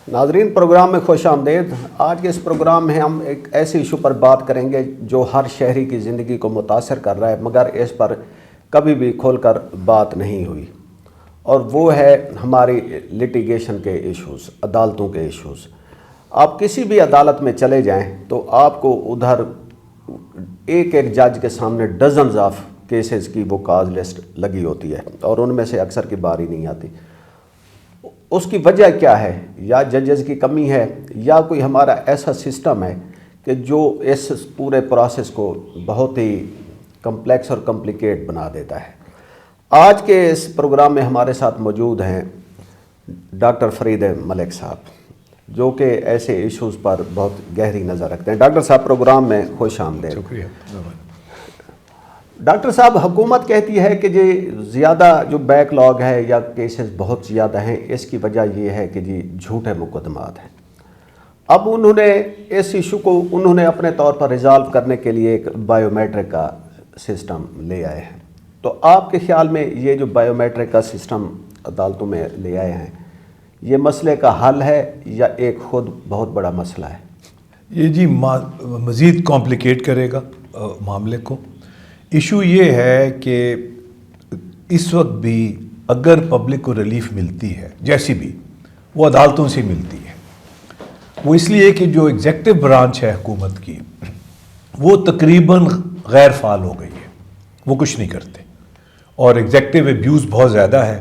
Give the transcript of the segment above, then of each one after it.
ناظرین، پروگرام میں خوش آمدید۔ آج کے اس پروگرام میں ہم ایک ایسے ایشو پر بات کریں گے جو ہر شہری کی زندگی کو متاثر کر رہا ہے، مگر اس پر کبھی بھی کھول کر بات نہیں ہوئی، اور وہ ہے ہماری لٹیگیشن کے ایشوز، عدالتوں کے ایشوز۔ آپ کسی بھی عدالت میں چلے جائیں تو آپ کو ادھر ایک جج کے سامنے ڈزنز آف کیسز کی وہ کاز لسٹ لگی ہوتی ہے، اور ان میں سے اکثر کی باری نہیں آتی۔ اس کی وجہ کیا ہے؟ یا ججز کی کمی ہے، یا کوئی ہمارا ایسا سسٹم ہے کہ جو اس پورے پروسیس کو بہت ہی کمپلیکس اور کمپلیکیٹ بنا دیتا ہے۔ آج کے اس پروگرام میں ہمارے ساتھ موجود ہیں ڈاکٹر فرید ملک صاحب، جو کہ ایسے ایشوز پر بہت گہری نظر رکھتے ہیں۔ ڈاکٹر صاحب، پروگرام میں خوش آمدید۔ شکریہ۔ ڈاکٹر صاحب، حکومت کہتی ہے کہ جی زیادہ جو بیک لاگ ہے یا کیسز بہت زیادہ ہیں، اس کی وجہ یہ ہے کہ جی جھوٹے مقدمات ہیں۔ اب انہوں نے اس ایشو کو اپنے طور پر ریزالو کرنے کے لیے ایک بائیو میٹرک کا سسٹم لے آئے ہیں۔ تو آپ کے خیال میں یہ جو بائیو میٹرک کا سسٹم عدالتوں میں لے آئے ہیں، یہ مسئلے کا حل ہے یا ایک خود بہت بڑا مسئلہ ہے؟ یہ جی مزید کمپلیکیٹ کرے گا معاملے کو۔ ایشو یہ ہے کہ اس وقت بھی اگر پبلک کو ریلیف ملتی ہے جیسی بھی، وہ عدالتوں سے ملتی ہے۔ وہ اس لیے کہ جو ایگزیکٹو برانچ ہے حکومت کی، وہ تقریباً غیر فعال ہو گئی ہے، وہ کچھ نہیں کرتے، اور ایگزیکٹو ایبیوز بہت زیادہ ہے۔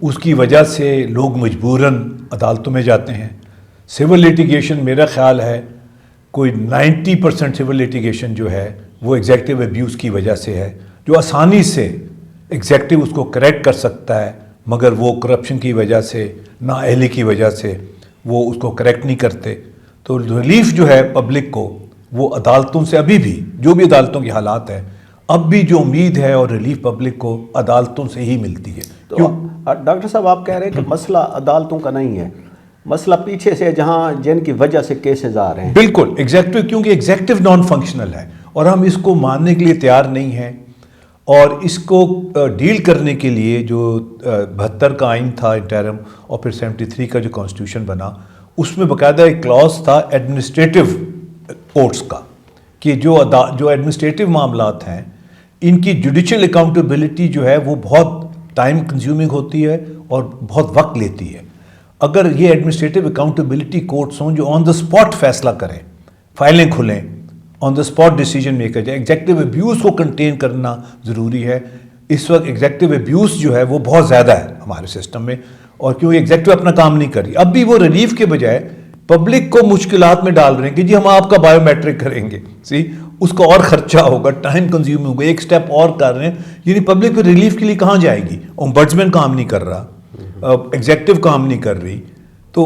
اس کی وجہ سے لوگ مجبوراً عدالتوں میں جاتے ہیں۔ سول لیٹیگیشن میرا خیال ہے کوئی 90% سول لیٹیگیشن جو ہے وہ ایگزیکٹو ایبیوز کی وجہ سے ہے، جو آسانی سے ایگزیکٹو اس کو کریکٹ کر سکتا ہے، مگر وہ کرپشن کی وجہ سے، نااہلی کی وجہ سے وہ اس کو کریکٹ نہیں کرتے۔ تو ریلیف جو ہے پبلک کو، وہ عدالتوں سے ابھی بھی، جو بھی عدالتوں کی حالات ہیں، اب بھی جو امید ہے اور ریلیف پبلک کو عدالتوں سے ہی ملتی ہے۔ تو ڈاکٹر صاحب، آپ کہہ رہے ہیں کہ مسئلہ عدالتوں کا نہیں ہے، مسئلہ پیچھے سے جن کی وجہ سے کیسز آ رہے ہیں۔ بالکل ایگزیکٹو، کیونکہ ایگزیکٹو نان فنکشنل ہے اور ہم اس کو ماننے کے لیے تیار نہیں ہیں، اور اس کو ڈیل کرنے کے لیے جو 72 کا آئین تھا انٹرم، اور پھر 73 کا جو کانسٹیٹیوشن بنا، اس میں باقاعدہ ایک کلاس تھا ایڈمنسٹریٹو کورٹس کا، کہ جو ایڈمنسٹریٹو معاملات ہیں ان کی جوڈیشل اکاؤنٹیبلٹی جو ہے وہ بہت ٹائم کنزیومنگ ہوتی ہے اور بہت وقت لیتی ہے۔ اگر یہ ایڈمنسٹریٹو اکاؤنٹیبلٹی کورٹس ہوں جو آن دا اسپاٹ فیصلہ کریں، فائلیں کھلیں، آن دا اسپاٹ ڈیسیجن میکر جائے، ایگزیکٹو ایبیوز کو کنٹین کرنا ضروری ہے۔ اس وقت ایگزیکٹو ایبیوز جو ہے وہ بہت زیادہ ہے ہمارے سسٹم میں، اور کیونکہ ایگزیکٹو اپنا کام نہیں کر رہی، اب بھی وہ ریلیف کے بجائے پبلک کو مشکلات میں ڈال رہے ہیں کہ جی ہم آپ کا بائیو میٹرک کریں گے، اس کا اور خرچہ ہوگا، ٹائم کنزیوم ہوگا، ایک سٹیپ اور کر رہے ہیں، یعنی پبلک کو ریلیف کے لیے کہاں جائے گی؟ اومبڈسمین کام نہیں کر رہا، ایگزیکٹو کام نہیں کر رہی۔ تو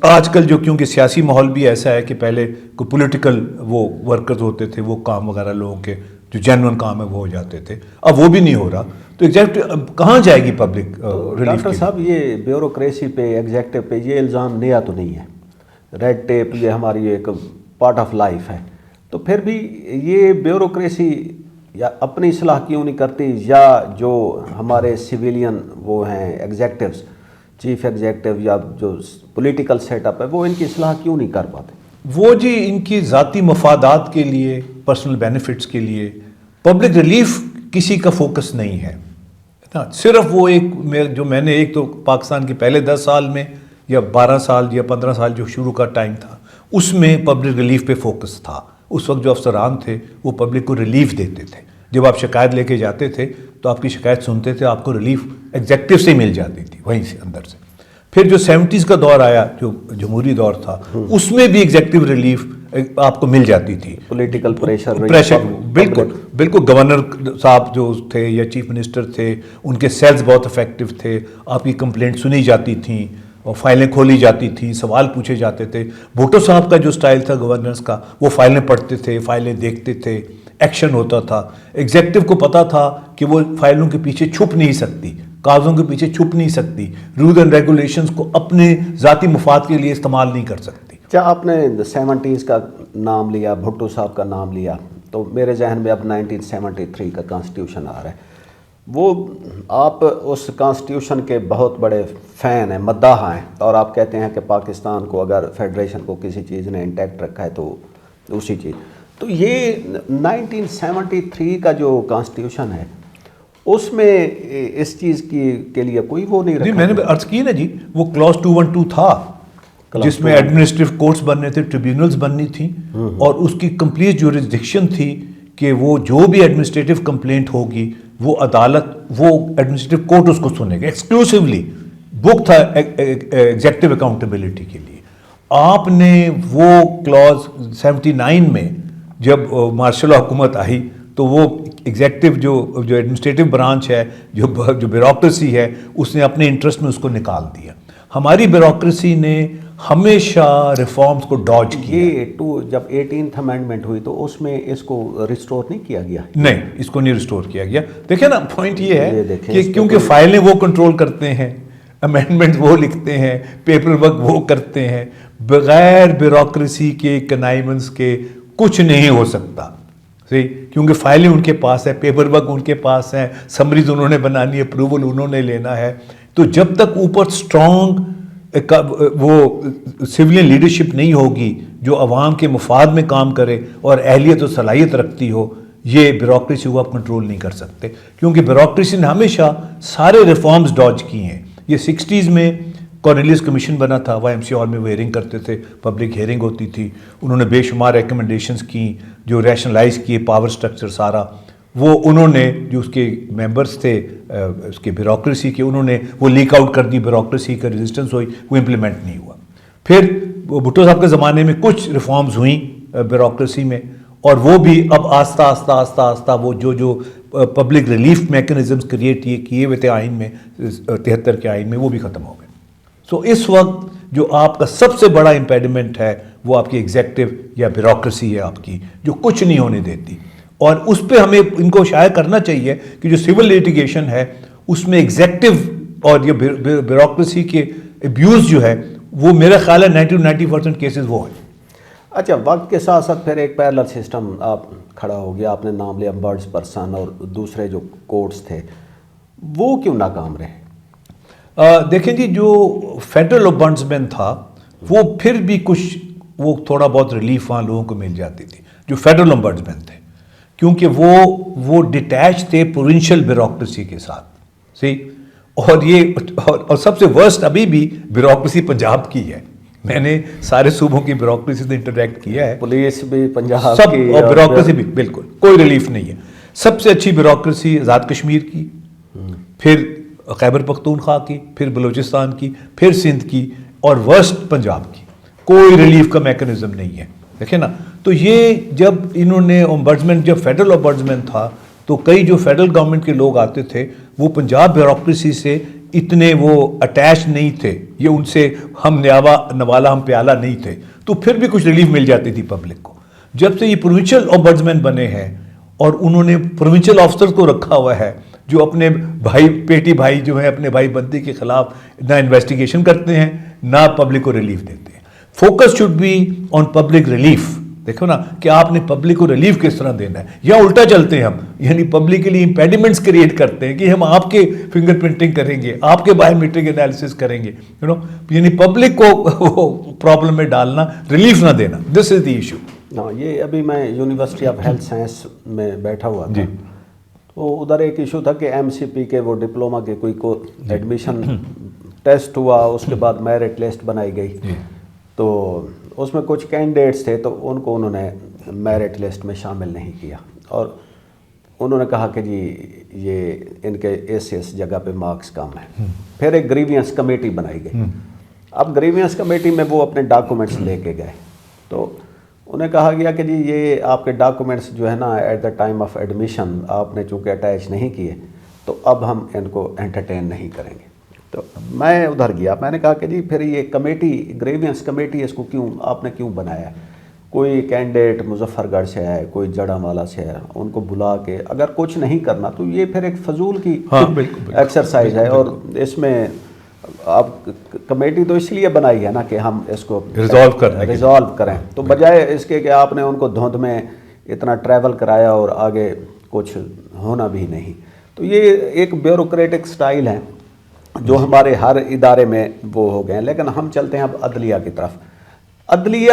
آج کل جو کیونکہ سیاسی ماحول بھی ایسا ہے کہ پہلے کوئی پولیٹیکل وہ ورکرز ہوتے تھے، وہ کام وغیرہ لوگوں کے جو جینوئن کام ہے وہ ہو جاتے تھے، اب وہ بھی نہیں ہو رہا، تو ایگزیکٹو کہاں جائے گی پبلک ریلیف؟ ڈاکٹر صاحب، یہ بیوروکریسی پہ، ایگزیکٹو پہ یہ الزام نیا تو نہیں ہے، ریڈ ٹیپ یہ ہماری ایک پارٹ آف لائف ہے، تو پھر بھی یہ بیوروکریسی یا اپنی اصلاح کیوں نہیں کرتی، یا جو ہمارے سویلین وہ ہیں ایگزیکٹوز، چیف ایگزیکٹو یا جو پولیٹیکل سیٹ اپ ہے، وہ ان کی اصلاح کیوں نہیں کر پاتے؟ وہ جی ان کی ذاتی مفادات کے لیے، پرسنل بینیفٹس کے لیے، پبلک ریلیف کسی کا فوکس نہیں ہے نا۔ صرف وہ جو میں نے ایک تو پاکستان کے پہلے 10 سال میں یا 12 سال یا 15 سال جو شروع کا ٹائم تھا، اس میں پبلک ریلیف پہ فوکس تھا۔ اس وقت جو افسران تھے وہ پبلک کو ریلیف دیتے تھے، جب آپ شکایت لے کے جاتے تھے تو آپ کی شکایت سنتے تھے، آپ کو ریلیف ایگزیکٹو سے مل جاتی تھی وہیں سے اندر سے۔ پھر جو 70s کا دور آیا، جو جمہوری دور تھا، اس میں بھی ایگزیکٹو ریلیف آپ کو مل جاتی تھی۔ پولیٹیکل پریشر بالکل گورنر صاحب جو تھے یا چیف منسٹر تھے، ان کے سیلز بہت افیکٹو تھے، آپ کی کمپلینٹ سنی جاتی تھیں اور فائلیں کھولی جاتی تھیں، سوال پوچھے جاتے تھے۔ بھٹو صاحب کا جو سٹائل تھا گورننس کا، وہ فائلیں پڑھتے تھے، فائلیں دیکھتے تھے، ایکشن ہوتا تھا۔ ایگزیکٹو کو پتا تھا کہ وہ فائلوں کے پیچھے چھپ نہیں سکتی، کاغذوں کے پیچھے چھپ نہیں سکتی، رولز اینڈ ریگولیشنز کو اپنے ذاتی مفاد کے لیے استعمال نہیں کر سکتی۔ کیا آپ نے 70s کا نام لیا، بھٹو صاحب کا نام لیا، تو میرے ذہن میں اب 1973 کا کانسٹیٹیوشن آ رہا ہے۔ وہ آپ اس کانسٹیٹیوشن کے بہت بڑے فین ہیں، مداح ہیں، اور آپ کہتے ہیں کہ پاکستان کو اگر فیڈریشن کو کسی چیز نے انٹیکٹ رکھا ہے تو اسی چیز. تو یہ 1973 کا جو کانسٹیٹیوشن ہے اس میں اس چیز کے لیے کوئی وہ نہیں رکھا. میں نے عرض کی نا جی، وہ کلاس 212 تھا جس میں ایڈمنسٹریٹو کورٹس بننے تھے، ٹریبیونلز بننی تھیں، اور اس کی کمپلیٹ جورسڈکشن تھی کہ وہ جو بھی ایڈمنسٹریٹو کمپلینٹ ہوگی وہ عدالت، وہ ایڈمنسٹریٹو کورٹ اس کو سنے گا. ایکسکلوسیولی بک تھا ایگزیکٹو اکاؤنٹیبلٹی کے لیے. آپ نے وہ کلاس 79 میں جب مارشل حکومت آئی تو وہ ایگزیکٹو جو ایڈمنسٹریٹو برانچ ہے، جو بیوروکریسی ہے، اس نے اپنے انٹرسٹ میں اس کو نکال دیا. ہماری بیوروکریسی نے ہمیشہ ریفارمز کو ڈاج کیا. یہ جب 18th امینڈمنٹ ہوئی تو اس میں اس کو ریسٹور نہیں کیا گیا. نہیں، اس کو نہیں ریسٹور کیا گیا. دیکھیں نا، پوائنٹ یہ ہے کہ اس کیونکہ فائلیں وہ کنٹرول کرتے ہیں، امینڈمنٹ وہ لکھتے ہیں، پیپر ورک وہ کرتے ہیں، بغیر بیوروکریسی کے کنائیونس کے کچھ نہیں ہو سکتا. صحیح، کیونکہ فائلیں ان کے پاس ہے، پیپر ورک ان کے پاس ہے، سمریز انہوں نے بنانی ہے، اپروول انہوں نے لینا ہے. تو جب تک اوپر اسٹرانگ وہ سویلین لیڈرشپ نہیں ہوگی جو عوام کے مفاد میں کام کرے اور اہلیت و صلاحیت رکھتی ہو، یہ بیوروکریسی کو آپ کنٹرول نہیں کر سکتے. کیونکہ بیوروکریسی نے ہمیشہ سارے ریفارمز ڈاج کی ہیں. یہ 60s میں کارنیلیس کمیشن بنا تھا، وائی ایم سی ہال میں وہ ہیئرنگ کرتے تھے، پبلک ہیئرنگ ہوتی تھی. انہوں نے بے شمار ریکمنڈیشنز کی جو ریشنلائز کیے پاور سٹرکچر سارا. وہ انہوں نے جو اس کے ممبرس تھے اس کے بیوروکریسی کے، انہوں نے وہ لیک آؤٹ کر دی. بیوروکریسی کا ریزسٹنس ہوئی، وہ امپلیمنٹ نہیں ہوا. پھر بھٹو صاحب کے زمانے میں کچھ ریفارمز ہوئیں بیوروکریسی میں، اور وہ بھی اب آہستہ آہستہ وہ جو پبلک ریلیف میکنزمز کریٹ کیے ہوئے تھے آئین میں، 73 کے آئین میں، وہ بھی ختم ہو گئے. سو اس وقت جو آپ کا سب سے بڑا امپیڈمنٹ ہے وہ آپ کی ایگزیکٹو یا بیوروکریسی ہے آپ کی، جو کچھ نہیں ہونے دیتی. اور اس پہ ہمیں ان کو شائع کرنا چاہیے کہ جو سول لیٹیگیشن ہے اس میں ایگزیکٹو اور یہ بیوروکریسی کے ابیوز جو ہے وہ میرا خیال ہے 90% کیسز وہ ہیں. اچھا، وقت کے ساتھ ساتھ پھر ایک پیرلل سسٹم آپ کھڑا ہو گیا. آپ نے نام لیا برڈز پرسن اور دوسرے جو کورٹس تھے وہ کیوں ناکام رہے؟ دیکھیں جی، جو فیڈرل امبڈسمین تھا وہ پھر بھی کچھ وہ تھوڑا بہت ریلیف وہاں لوگوں کو مل جاتی تھی جو فیڈرل امبڈسمین تھے، کیونکہ وہ ڈیٹیچ تھے پروونشل بیوروکریسی کے ساتھ. صحیح، اور سب سے ورسٹ ابھی بھی بیوروکریسی پنجاب کی ہے. میں نے سارے صوبوں کی بیوروکریسی سے انٹریکٹ کیا ہے، پولیس بھی پنجاب سب، کی، اور بیوروکریسی بھی بالکل کوئی ریلیف نہیں ہے. سب سے اچھی بیوروکریسی آزاد کشمیر کی، پھر خیبر پختونخوا کی، پھر بلوچستان کی، پھر سندھ کی، اور ورسٹ پنجاب کی. کوئی ریلیف کا میکنزم نہیں ہے. دیکھیں نا، تو یہ جب انہوں نے امبڈسمین، جب فیڈرل امبڈسمین تھا تو کئی جو فیڈرل گورنمنٹ کے لوگ آتے تھے وہ پنجاب بیوروکریسی سے اتنے وہ اٹیچ نہیں تھے، یہ ان سے ہم نوالا ہم پیالہ نہیں تھے، تو پھر بھی کچھ ریلیف مل جاتی تھی پبلک کو. جب سے یہ پروونشل امبڈسمین بنے ہیں اور انہوں نے پروونشل آفیسر کو رکھا ہوا ہے جو اپنے بھائی پیٹی بھائی جو ہیں اپنے بھائی بندی کے خلاف نہ انویسٹیگیشن کرتے ہیں نہ پبلک کو ریلیف دیتے ہیں. Focus should be on public relief. دیکھو نا کہ آپ نے پبلک کو ریلیف کس طرح دینا ہے، یا الٹا چلتے ہیں ہم، یعنی پبلک کے لیے امپیڈیمنٹس کریٹ کرتے ہیں کہ ہم آپ کے فنگر پرنٹنگ کریں گے، آپ کے بایو میٹرک انالیسس کریں گے، یعنی پبلک کو پرابلم میں ڈالنا، ریلیف نہ دینا. دس از دی ایشو. یہ ابھی میں یونیورسٹی آف ہیلتھ سائنس میں بیٹھا ہوا تھا، تو ادھر ایک ایشو تھا کہ ایم سی پی کے وہ ڈپلوما کے کوئی کو ایڈمیشن ٹیسٹ ہوا، اس کے بعد میرٹ لسٹ بنائی گئی، تو اس میں کچھ کینڈیڈیٹس تھے تو ان کو انہوں نے میرٹ لسٹ میں شامل نہیں کیا، اور انہوں نے کہا کہ جی یہ ان کے اس جگہ پہ مارکس کم ہیں. پھر ایک گریوینس کمیٹی بنائی گئی. اب گریوینس کمیٹی میں وہ اپنے ڈاکومنٹس لے کے گئے تو انہیں کہا گیا کہ جی یہ آپ کے ڈاکومنٹس جو ہے نا at the time of admission آپ نے چونکہ اٹیچ نہیں کیے تو اب ہم ان کو انٹرٹین نہیں کریں گے. تو میں ادھر گیا، میں نے کہا کہ جی پھر یہ کمیٹی، گریوینس کمیٹی، اس کو آپ نے کیوں بنایا ہے؟ کوئی کینڈیڈیٹ مظفر گڑھ سے ہے، کوئی جڑامالہ سے ہے، ان کو بلا کے اگر کچھ نہیں کرنا تو یہ پھر ایک فضول کی ایکسرسائز ہے. اور اس میں آپ کمیٹی تو اس لیے بنائی ہے نا کہ ہم اس کو ریزالو کریں، تو بجائے اس کے کہ آپ نے ان کو دھند میں اتنا ٹریول کرایا اور آگے کچھ ہونا بھی نہیں. تو یہ ایک بیوروکریٹک سٹائل ہے جو ہمارے ہر ادارے میں وہ ہو گئے ہیں. لیکن ہم چلتے ہیں اب عدلیہ کی طرف. عدلیہ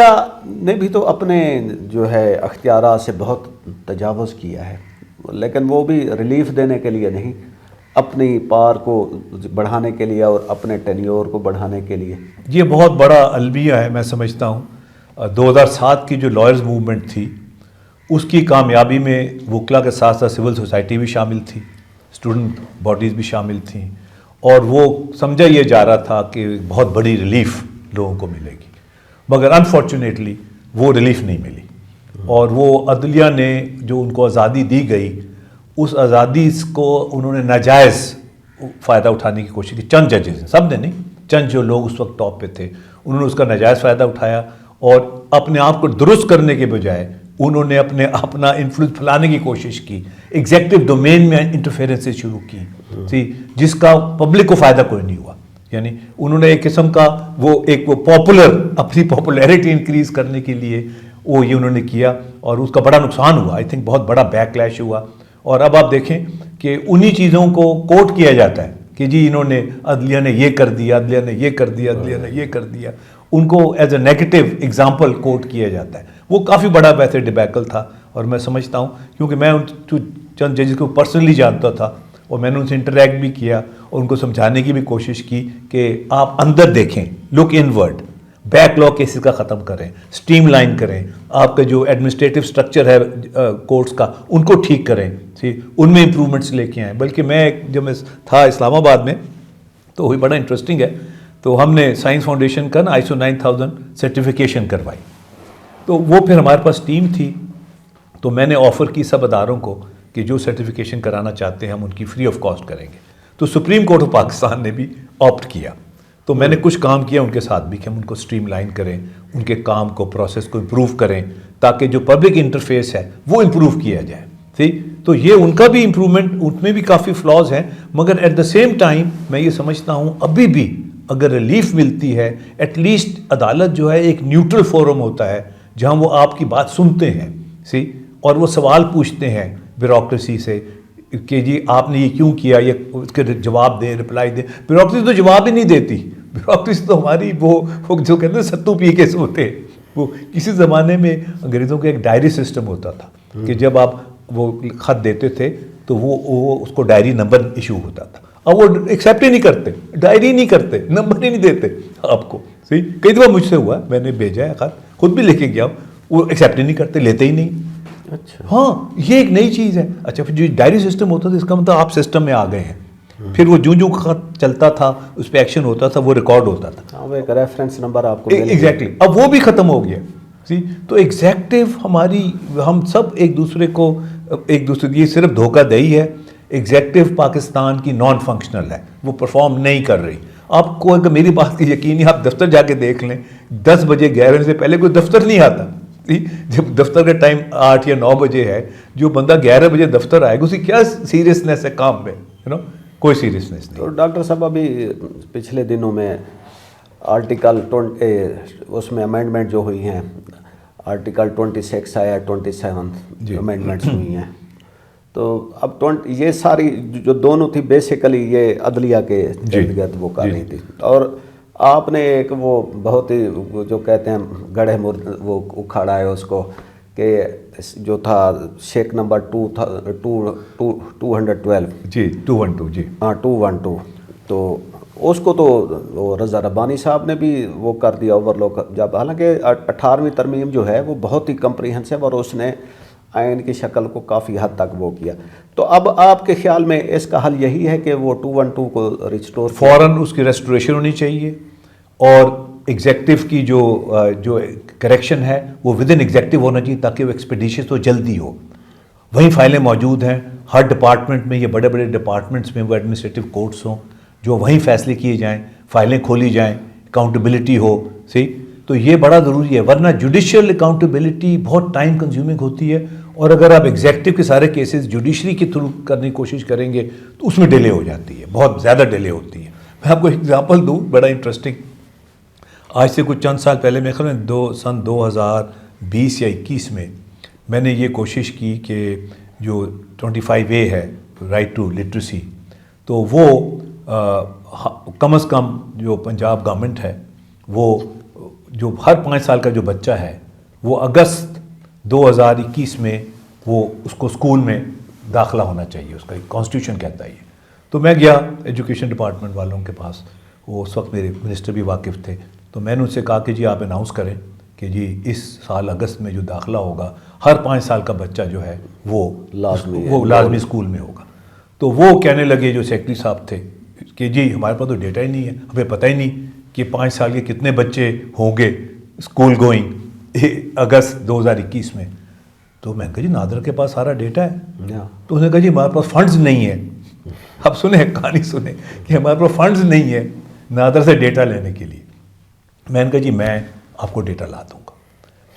نے بھی تو اپنے جو ہے اختیارات سے بہت تجاوز کیا ہے، لیکن وہ بھی ریلیف دینے کے لیے نہیں، اپنی پار کو بڑھانے کے لیے اور اپنے ٹینیور کو بڑھانے کے لیے. یہ بہت بڑا المیہ ہے. میں سمجھتا ہوں 2007 کی جو لائرز موومنٹ تھی اس کی کامیابی میں وکلا کے ساتھ ساتھ سول سوسائٹی بھی شامل تھی، اسٹوڈنٹ باڈیز بھی شامل تھیں، اور وہ سمجھا یہ جا رہا تھا کہ بہت بڑی ریلیف لوگوں کو ملے گی، مگر انفارچونیٹلی وہ ریلیف نہیں ملی. اور وہ عدلیہ نے جو ان کو آزادی دی گئی، اس آزادی کو انہوں نے ناجائز فائدہ اٹھانے کی کوشش کی. چند ججز، سب نے نہیں، چند جو لوگ اس وقت ٹاپ پہ تھے انہوں نے اس کا ناجائز فائدہ اٹھایا، اور اپنے آپ کو درست کرنے کے بجائے انہوں نے اپنا انفلوئنس پھیلانے کی کوشش کی، ایگزیکٹو ڈومین میں انٹرفیئرنس شروع کی، جس کا پبلک کو فائدہ کوئی نہیں ہوا. یعنی انہوں نے ایک قسم کا وہ پاپولر، اپنی پاپولیرٹی انکریز کرنے کے لیے وہ یہ انہوں نے کیا، اور اس کا بڑا نقصان ہوا. آئی تھنک بہت بڑا بیک لیش ہوا. اور اب آپ دیکھیں کہ انہی چیزوں کو کوٹ کیا جاتا ہے کہ جی انہوں نے، عدلیہ نے یہ کر دیا، عدلیہ نے یہ کر دیا، عدلیہ نے یہ کر دیا، ان کو ایز اے نیگیٹو ایگزامپل کوٹ کیا جاتا ہے. وہ کافی بڑا ویسے ڈیبیکل تھا. اور میں سمجھتا ہوں، کیونکہ میں ان چند ججز کو پرسنلی جانتا تھا اور میں نے ان سے انٹریکٹ بھی کیا اور ان کو سمجھانے کی بھی کوشش کی کہ آپ اندر دیکھیں، لک انورڈ، بیک لاگ کیسز کا ختم کریں، اسٹریم لائن کریں، آپ کا جو ایڈمنسٹریٹو سٹرکچر ہے کورٹس کا ان کو ٹھیک کریں، ان میں امپرومنٹس لے کے آئیں. بلکہ میں جب میں تھا اسلام آباد میں تو وہی بڑا انٹرسٹنگ ہے، تو ہم نے سائنس فاؤنڈیشن کا نا ISO 9000 سرٹیفکیشن کروائی. تو وہ پھر ہمارے پاس ٹیم تھی، تو میں نے آفر کی سب اداروں کو کہ جو سرٹیفکیشن کرانا چاہتے ہیں ہم ان کی فری آف کاسٹ کریں گے. تو سپریم کورٹ آف پاکستان نے بھی آپٹ کیا. تو میں نے کچھ کام کیا ان کے ساتھ بھی کہ ہم ان کو اسٹریم لائن کریں، ان کے کام کو، پروسیس کو امپروو کریں، تاکہ جو پبلک انٹرفیس ہے وہ امپروو کیا جائے. ٹھیک، تو یہ ان کا بھی امپرومنٹ، ان میں بھی کافی فلاز ہیں، مگر ایٹ دا سیم ٹائم میں یہ سمجھتا ہوں ابھی بھی اگر ریلیف ملتی ہے، ایٹ لیسٹ عدالت جو ہے ایک نیوٹرل فورم ہوتا ہے جہاں وہ آپ کی بات سنتے ہیں اور وہ سوال پوچھتے ہیں بیوروکریسی سے کہ جی آپ نے یہ کیوں کیا، یہ اس کے جواب دیں، رپلائی دیں. بیوروکریسی تو جواب ہی نہیں دیتی. بیوروکریسی تو ہماری وہ جو کہتے ہیں ستو پی کے سوتے. وہ کسی زمانے میں انگریزوں کا ایک ڈائری سسٹم ہوتا تھا کہ جب آپ وہ خط دیتے تھے تو وہ اس کو ڈائری نمبر ایشو ہوتا تھا. اب وہ ایکسیپٹ ہی نہیں کرتے، ڈائری نہیں کرتے، نمبر ہی نہیں دیتے آپ کو. کئی دفعہ مجھ سے ہوا، میں نے بھیجا ہے خط، خود بھی لے کے گیا، وہ ایکسیپٹ ہی نہیں کرتے، لیتے ہی نہیں. اچھا، ہاں یہ ایک نئی چیز ہے. اچھا، پھر جو ڈائری سسٹم ہوتا تھا اس کا مطلب آپ سسٹم میں آ گئے ہیں. پھر وہ جو خط چلتا تھا اس پہ ایکشن ہوتا تھا، وہ ریکارڈ ہوتا تھا. وہ ایک ریفرنس نمبر آپ کو ایگزیکٹلی. اب وہ بھی ختم ہو گیا. تو ایگزیکٹو ہماری، ہم سب ایک دوسرے کو یہ صرف دھوکہ دہی ہے. ایگزیکٹو پاکستان کی نان فنکشنل ہے، وہ پرفارم نہیں کر رہی. آپ کو اگر میری بات کی یقین ہے، آپ دفتر جا کے دیکھ لیں، 10 بجے 11 بجے سے پہلے کوئی دفتر نہیں آتا. جب دفتر کا ٹائم 8 یا 9 بجے ہے، جو بندہ 11 بجے دفتر آئے گا اسی کیا سیریسنیس ہے کام میں، کوئی سیریسنیس نہیں. تو ڈاکٹر صاحب ابھی پچھلے دنوں میں آرٹیکل اس میں امینڈمنٹ جو ہوئی ہیں، آرٹیکل 26 آیا، 27 امینڈمنٹس ہوئی ہیں. تو اب یہ ساری جو دونوں تھی بیسیکلی یہ عدلیہ کے ارد وہ کر رہی تھی. اور آپ نے ایک وہ بہت ہی جو کہتے ہیں گڑھے مرد وہ اکھاڑا ہے اس کو، کہ جو تھا شیک نمبر 212 جی 212 جی ہاں 212. تو اس کو تو وہ رضا ربانی صاحب نے بھی وہ کر دیا اوور لوک. جب حالانکہ 18ویں ترمیم جو ہے وہ بہت ہی کمپریہنسو اور اس نے آئین کی شکل کو کافی حد تک وہ کیا. تو اب آپ کے خیال میں اس کا حل یہی ہے کہ وہ 212 کو ریسٹور فوراً اس کی ریسٹوریشن ہونی چاہیے، اور ایگزیکٹو کی جو کریکشن ہے وہ ود ان ایگزیکٹو ہونا چاہیے تاکہ وہ ایکسپیڈیشن تو جلدی ہو. وہیں فائلیں موجود ہیں ہر ڈپارٹمنٹ میں، یہ بڑے بڑے ڈپارٹمنٹس میں وہ ایڈمنسٹریٹو کورٹس ہوں جو وہیں فیصلے کیے جائیں، فائلیں کھولی جائیں، اکاؤنٹیبلٹی ہو. تو یہ بڑا ضروری ہے، ورنہ جوڈیشل اکاؤنٹیبلٹی بہت ٹائم کنزیومنگ ہوتی ہے. اور اگر آپ ایگزیکٹو کے سارے کیسز جوڈیشری کے تھرو کرنے کی کوشش کریں گے تو اس میں ڈیلے ہو جاتی ہے، بہت زیادہ ڈیلے ہوتی ہے. میں آپ کو ایگزامپل دوں بڑا انٹرسٹنگ. آج سے کچھ چند سال پہلے میں خیال میں سن 2020 یا 21 میں نے یہ کوشش کی کہ جو 25A ہے رائٹ ٹو لٹریسی، تو وہ کم از کم جو پنجاب گورنمنٹ ہے وہ جو ہر 5 سال کا جو بچہ ہے وہ اگست 2021 میں وہ اس کو اسکول میں داخلہ ہونا چاہیے، اس کا کانسٹیٹیوشن کہتا ہے یہ. تو میں گیا ایجوکیشن ڈپارٹمنٹ والوں کے پاس، وہ اس وقت میرے منسٹر بھی واقف تھے، تو میں نے ان سے کہا کہ جی آپ اناؤنس کریں کہ جی اس سال اگست میں جو داخلہ ہوگا ہر 5 سال کا بچہ جو ہے وہ لازمی اسکول میں ہوگا. تو وہ کہنے لگے جو سیکرٹری صاحب تھے کہ جی ہمارے پاس تو ڈیٹا ہی نہیں ہے، ہمیں پتہ ہی نہیں کہ 5 سال کے کتنے بچے ہوں گے اسکول گوئنگ اگست 2021 میں. تو میں نے کہا جی نادر کے پاس سارا ڈیٹا ہے. تو انہوں نے کہا جی ہمارے پاس فنڈز نہیں ہیں. اب سنیں کہانی سنیں کہ ہمارے پاس فنڈز نہیں ہے نادر سے ڈیٹا لینے کے لیے. میں نے کہا جی میں آپ کو ڈیٹا لا دوں گا،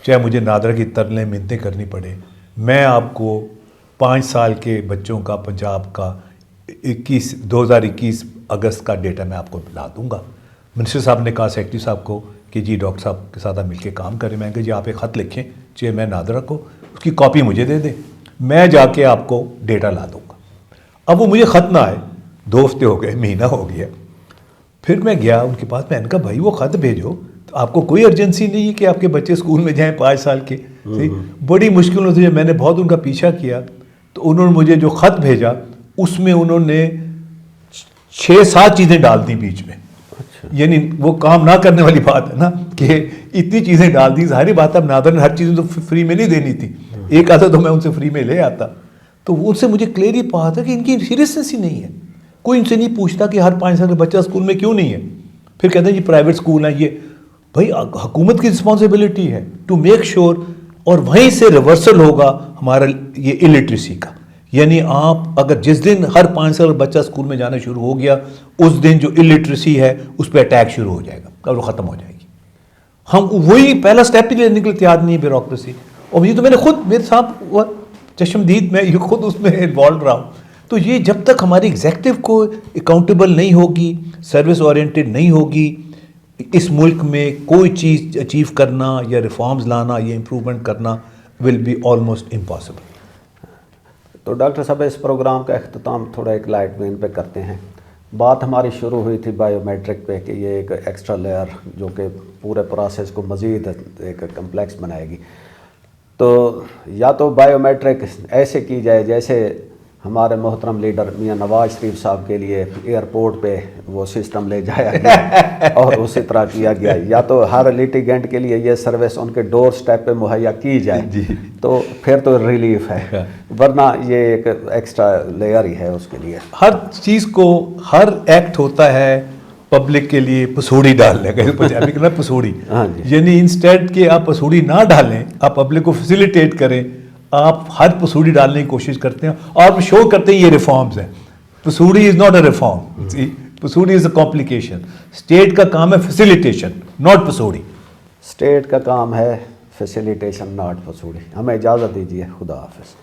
چاہے مجھے نادر کی ترلیں منتیں کرنی پڑے، میں آپ کو 5 سال کے بچوں کا پنجاب کا 2021 اگست کا ڈیٹا میں آپ کو لا دوں گا. منسٹر صاحب نے کہا سیکرٹری صاحب کو کہ جی ڈاکٹر صاحب کے ساتھ مل کے کام کریں. میں نے کہا جی آپ ایک خط لکھیں چیئرمین نادرہ کو، اس کی کاپی مجھے دے دیں، میں جا کے آپ کو ڈیٹا لا دوں گا. اب وہ مجھے خط نہ آئے، 2 ہفتے ہو گئے، مہینہ ہو گیا. پھر میں گیا ان کے پاس، میں نے کہا بھائی وہ خط بھیجو، تو آپ کو کوئی ارجنسی نہیں ہے کہ آپ کے بچے اسکول میں جائیں 5 سال کے. بڑی مشکلوں سے میں نے بہت ان کا پیچھا کیا، تو انہوں نے مجھے جو خط بھیجا اس میں انہوں نے 6-7 چیزیں ڈال دیں بیچ میں. یعنی وہ کام نہ کرنے والی بات ہے نا کہ اتنی چیزیں ڈال دی. ظاہری بات ہے اب نادر نے ہر چیزیں تو فری میں نہیں دینی تھی، ایک آدھا تو میں ان سے فری میں لے آتا. تو ان سے مجھے کلیئرلی پتا تھا کہ ان کی سیریسنس ہی نہیں ہے. کوئی ان سے نہیں پوچھتا کہ ہر 5 سال کا بچہ اسکول میں کیوں نہیں ہے. پھر کہتے ہیں جی پرائیویٹ اسکول ہیں. یہ بھائی حکومت کی رسپانسبلٹی ہے ٹو میک شیور، اور وہیں سے ریورسل ہوگا ہمارا یہ الٹریسی کا. یعنی آپ اگر جس دن ہر 5 سال کا بچہ اسکول میں جانا شروع ہو گیا اس دن جو الٹریسی ہے اس پہ اٹیک شروع ہو جائے گا اور وہ ختم ہو جائے گی. ہم وہی پہلا اسٹیپ ہی لینے کے لیے تیار نہیں ہے، بیوروکریسی. اور یہ تو میں نے خود میرے ساتھ چشمدید میں یہ خود اس میں انوالو رہا ہوں. تو یہ جب تک ہماری ایگزیکٹو کو اکاؤنٹیبل نہیں ہوگی، سروس اورینٹڈ نہیں ہوگی، اس ملک میں کوئی چیز اچیو کرنا یا ریفارمز لانا یا امپرومنٹ کرنا ول بی آلموسٹ امپاسبل. تو ڈاکٹر صاحب اس پروگرام کا اختتام تھوڑا ایک لائٹ وین پہ کرتے ہیں. بات ہماری شروع ہوئی تھی بائیو میٹرک پہ کہ یہ ایک ایکسٹرا لیئر جو کہ پورے پروسیس کو مزید ایک کمپلیکس بنائے گی. تو یا تو بائیو میٹرک ایسے کی جائے جیسے ہمارے محترم لیڈر میاں نواز شریف صاحب کے لیے ایئرپورٹ پہ وہ سسٹم لے جایا گیا اور اسی طرح کیا گیا، یا تو ہر لیٹیگنٹ کے لیے یہ سروس ان کے ڈور سٹیپ پہ مہیا کی جائے تو پھر تو ریلیف ہے، ورنہ یہ ایک ایکسٹرا لیئر ہی ہے اس کے لیے. ہر چیز کو، ہر ایکٹ ہوتا ہے پبلک کے لیے پسوڑی ڈالنے کا، پنجابی کہنا پسوڑی، یعنی انسٹیڈ کہ آپ پسوڑی نہ ڈالیں، آپ پبلک کو فیسیلیٹیٹ کریں، آپ ہر پسوڑی ڈالنے کی کوشش کرتے ہیں اور شو کرتے ہیں یہ ریفارمز ہیں. پسوڑی از ناٹ اے ریفارم، پسوڑی از اے کمپلیکیشن. اسٹیٹ کا کام ہے فیسیلیٹیشن، ناٹ پسوڑی. اسٹیٹ کا کام ہے فیسیلیٹیشن، ناٹ پسوڑی. ہمیں اجازت دیجیے، خدا حافظ.